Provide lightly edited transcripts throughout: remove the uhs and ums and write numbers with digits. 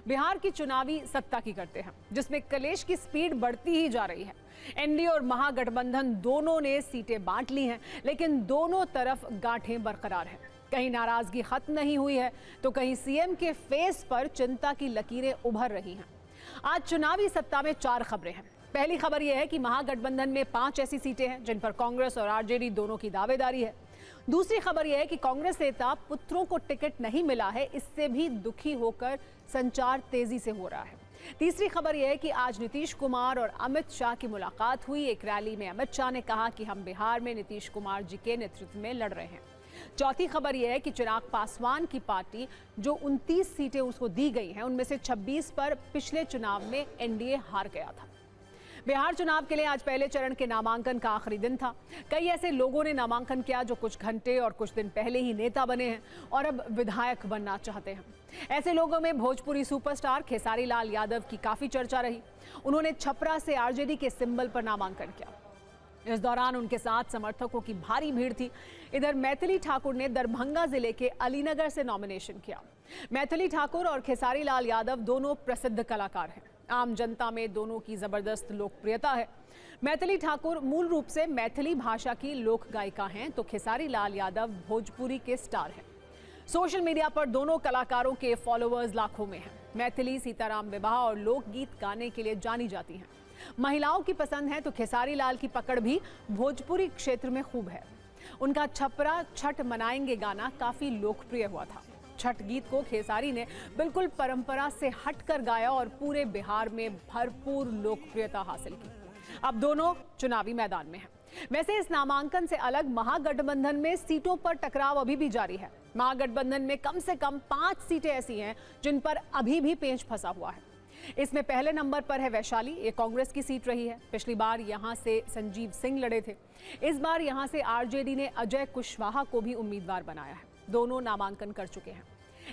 बिहार की चुनावी सत्ता की करते हैं, जिसमें कलेश की स्पीड बढ़ती ही जा रही है। एनडीए और महागठबंधन दोनों ने सीटें बांट ली हैं, लेकिन दोनों तरफ गांठें बरकरार हैं। कहीं नाराजगी खत्म नहीं हुई है, तो कहीं सीएम के फेस पर चिंता की लकीरें उभर रही हैं। आज चुनावी सत्ता में 4 खबरें हैं। पहली खबर यह है कि महागठबंधन में 5 ऐसी सीटें हैं जिन पर कांग्रेस और आरजेडी दोनों की दावेदारी है। दूसरी खबर यह है कि कांग्रेस नेता पुत्रों को टिकट नहीं मिला है, इससे भी दुखी होकर संचार तेजी से हो रहा है। तीसरी खबर यह है कि आज नीतीश कुमार और अमित शाह की मुलाकात हुई। एक रैली में अमित शाह ने कहा कि हम बिहार में नीतीश कुमार जी के नेतृत्व में लड़ रहे हैं। चौथी खबर यह है कि चिराग पासवान की पार्टी जो 29 सीटें उसको दी गई हैं, उनमें से 26 पर पिछले चुनाव में एनडीए हार गया था। बिहार चुनाव के लिए आज पहले चरण के नामांकन का आखिरी दिन था। कई ऐसे लोगों ने नामांकन किया जो कुछ घंटे और कुछ दिन पहले ही नेता बने हैं और अब विधायक बनना चाहते हैं। ऐसे लोगों में भोजपुरी सुपरस्टार खेसारी लाल यादव की काफी चर्चा रही। उन्होंने छपरा से आरजेडी के सिंबल पर नामांकन किया। इस दौरान उनके साथ समर्थकों की भारी भीड़ थी। इधर मैथिली ठाकुर ने दरभंगा जिले के अलीनगर से नॉमिनेशन किया। मैथिली ठाकुर और खेसारी लाल यादव दोनों प्रसिद्ध कलाकार हैं। आम जनता में दोनों की जबरदस्त लोकप्रियता है। मैथिली ठाकुर मूल रूप से मैथिली भाषा की लोक गायिका हैं, तो खेसारी लाल यादव भोजपुरी के स्टार हैं। सोशल मीडिया पर दोनों कलाकारों के फॉलोअर्स लाखों में हैं। मैथिली सीताराम विवाह और लोकगीत गाने के लिए जानी जाती हैं। महिलाओं की पसंद है तो खेसारी लाल की पकड़ भी भोजपुरी क्षेत्र में खूब है। उनका छपरा छठ मनाएंगे गाना काफी लोकप्रिय हुआ था। छठ गीत को खेसारी ने बिल्कुल परंपरा से हटकर गाया और पूरे बिहार में भरपूर लोकप्रियता हासिल की। अब दोनों चुनावी मैदान में हैं। वैसे इस नामांकन से अलग महागठबंधन में सीटों पर टकराव अभी भी जारी है। महागठबंधन में कम से कम 5 सीटें ऐसी हैं जिन पर अभी भी पेंच फंसा हुआ है। इसमें पहले नंबर पर है वैशाली। ये कांग्रेस की सीट रही है। पिछली बार यहां से संजीव सिंह लड़े थे। इस बार यहां से आरजेडी ने अजय कुशवाहा को भी उम्मीदवार बनाया है। दोनों नामांकन कर चुके हैं।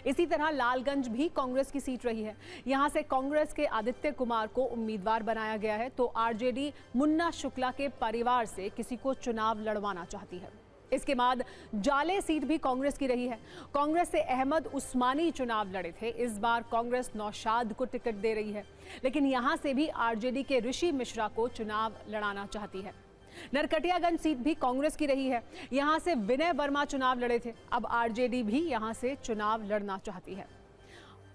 इसी तरह लालगंज भी कांग्रेस की सीट रही है। यहां से कांग्रेस के आदित्य कुमार को उम्मीदवार बनाया गया है, तो आरजेडी मुन्ना शुक्ला के परिवार से किसी को चुनाव लड़वाना चाहती है। इसके बाद जाले सीट भी कांग्रेस की रही है। कांग्रेस से अहमद उस्मानी चुनाव लड़े थे। इस बार कांग्रेस नौशाद को टिकट दे रही है, लेकिन यहां से भी आरजेडी के ऋषि मिश्रा को चुनाव लड़ाना चाहती है। नरकटियागंज सीट भी कांग्रेस की रही है। यहां से विनय वर्मा चुनाव लड़े थे। अब आरजेडी भी यहां से चुनाव लड़ना चाहती है।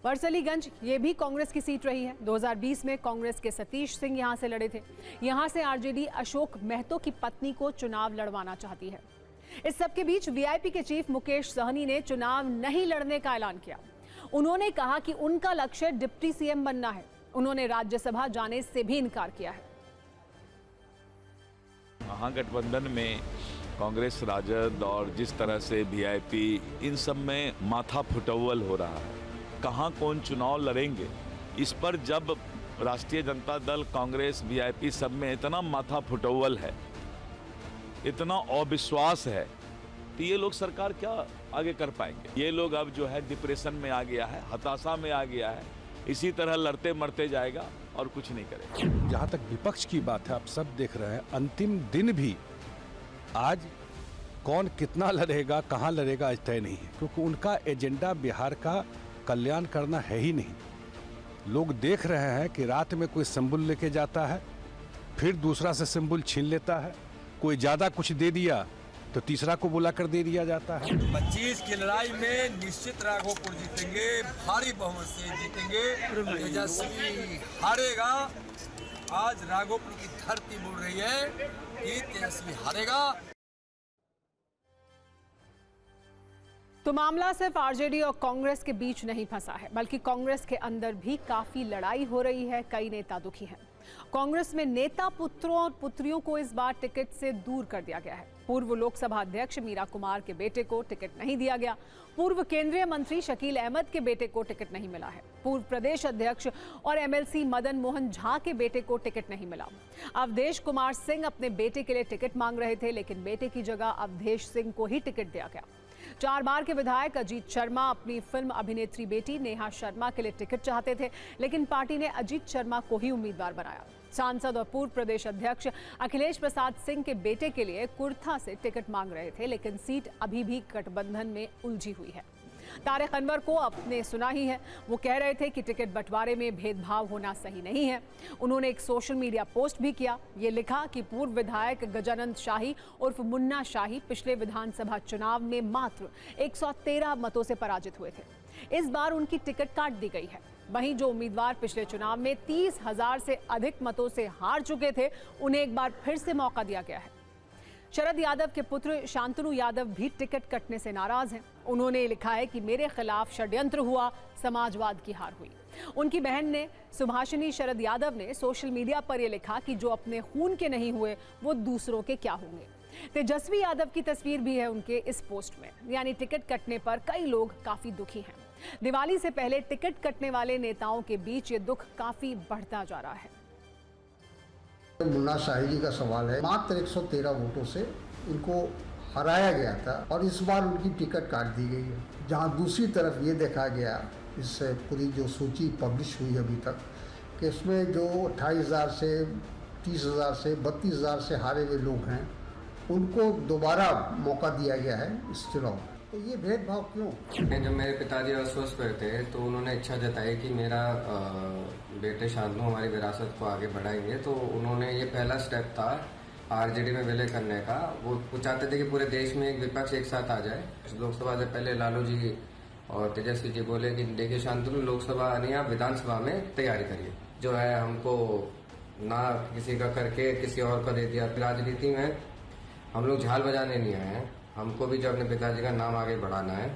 वरसलीगंज ये भी कांग्रेस की सीट रही है। 2020 में कांग्रेस के सतीश सिंह यहां से लड़े थे। यहां से आरजेडी अशोक महतो की पत्नी को चुनाव लड़वाना चाहती है। इस सबके बीच वीआईपी के चीफ मुकेश सहनी ने चुनाव नहीं लड़ने का ऐलान किया। उन्होंने कहा कि उनका लक्ष्य डिप्टी सीएम बनना है। उन्होंने राज्यसभा जाने से भी इनकार किया है। महागठबंधन में कांग्रेस, राजद और जिस तरह से वीआईपी, इन सब में माथा फुटव्वल हो रहा है। कहाँ कौन चुनाव लड़ेंगे, इस पर जब राष्ट्रीय जनता दल, कांग्रेस, वीआईपी सब में इतना माथा फुटव्वल है, इतना अविश्वास है, तो ये लोग सरकार क्या आगे कर पाएंगे। ये लोग अब जो है डिप्रेशन में आ गया है, हताशा में आ गया है। इसी तरह लड़ते मरते जाएगा और कुछ नहीं करेगा। जहाँ तक विपक्ष की बात है, आप सब देख रहे हैं, अंतिम दिन भी आज कौन कितना लड़ेगा, कहाँ लड़ेगा, आज तय नहीं है, क्योंकि उनका एजेंडा बिहार का कल्याण करना है ही नहीं। लोग देख रहे हैं कि रात में कोई सिंबल लेके जाता है, फिर दूसरा से सिंबल छीन लेता है। कोई ज्यादा कुछ दे दिया तो तीसरा को बुलाकर दे दिया जाता है। 25 की लड़ाई में निश्चित राघोपुर जीतेंगे, भारी बहुमत से जीतेंगे। तेजस्वी हारेगा। आज राघोपुर की धरती बोल रही है कि तेजस्वी हारेगा। तो मामला सिर्फ आरजेडी और कांग्रेस के बीच नहीं फंसा है, बल्कि कांग्रेस के अंदर भी काफी लड़ाई हो रही है। कई नेता दुखी हैं। कांग्रेस में नेता पुत्रों और पुत्रियों को इस बार टिकट से दूर कर दिया गया है। पूर्व लोकसभा अध्यक्ष मीरा कुमार के बेटे को टिकट नहीं दिया गया। पूर्व केंद्रीय मंत्री शकील अहमद के बेटे को टिकट नहीं मिला है। पूर्व प्रदेश अध्यक्ष और एमएलसी मदन मोहन झा के बेटे को टिकट नहीं मिला। अवधेश कुमार सिंह अपने बेटे के लिए टिकट मांग रहे थे, लेकिन बेटे की जगह अवधेश सिंह को ही टिकट दिया गया। 4 बार के विधायक अजीत शर्मा अपनी फिल्म अभिनेत्री बेटी नेहा शर्मा के लिए टिकट चाहते थे, लेकिन पार्टी ने अजीत शर्मा को ही उम्मीदवार बनाया। सांसद और पूर्व प्रदेश अध्यक्ष अखिलेश प्रसाद सिंह के बेटे के लिए कुर्था से टिकट मांग रहे थे, लेकिन सीट अभी भी गठबंधन में उलझी हुई है। तारिक अनवर को आपने सुना ही है, वो कह रहे थे कि टिकट बंटवारे में भेदभाव होना सही नहीं है। उन्होंने एक सोशल मीडिया पोस्ट भी किया, ये लिखा कि पूर्व विधायक गजानंद शाही उर्फ मुन्ना शाही पिछले विधानसभा चुनाव में मात्र 113 मतों से पराजित हुए थे। इस बार उनकी टिकट काट दी गई है। वहीं जो उम्मीदवार पिछले चुनाव में 30,000 से अधिक मतों से हार चुके थे, उन्हें एक बार फिर से मौका दिया गया है। शरद यादव के पुत्र शांतनु यादव भी टिकट कटने से नाराज हैं। उन्होंने लिखा है कि मेरे खिलाफ षड्यंत्र हुआ, समाजवाद की हार हुई। उनकी बहन ने सुभाषिनी शरद यादव ने सोशल मीडिया पर यह लिखा कि जो अपने खून के नहीं हुए वो दूसरों के क्या होंगे। तेजस्वी यादव की तस्वीर भी है उनके इस पोस्ट में, यानी टिकट कटने पर कई लोग काफी दुखी हैं। दिवाली से पहले टिकट कटने वाले नेताओं के बीच ये दुख काफी बढ़ता जा रहा है। मुन्ना शाही जी का सवाल है, मात्र 113 वोटों से इनको हराया गया था और इस बार उनकी टिकट काट दी गई है। जहां दूसरी तरफ ये देखा गया, इस पूरी जो सूची पब्लिश हुई अभी तक, कि इसमें जो 28,000 से 30,000 से 32,000 से हारे हुए लोग हैं, उनको दोबारा मौका दिया गया है इस चुनाव में। तो ये भेदभाव क्यों? जब मेरे पिताजी अस्वस्थ हुए थे तो उन्होंने इच्छा जताई कि मेरा बेटे शांतनु हमारी विरासत को आगे बढ़ाएंगे, तो उन्होंने ये पहला स्टेप था आरजेडी में विलय करने का। वो चाहते थे कि पूरे देश में एक विपक्ष एक साथ आ जाए। लोकसभा से पहले लालू जी और तेजस्वी जी बोले कि देखिए शांतनु, लोकसभा नहीं आप विधानसभा में तैयारी करिए। जो है हमको ना किसी का करके किसी और का दे दिया। राजनीति में हम लोग झाल बजाने नहीं आए हैं, हमको भी जो अपने पिताजी का नाम आगे बढ़ाना है।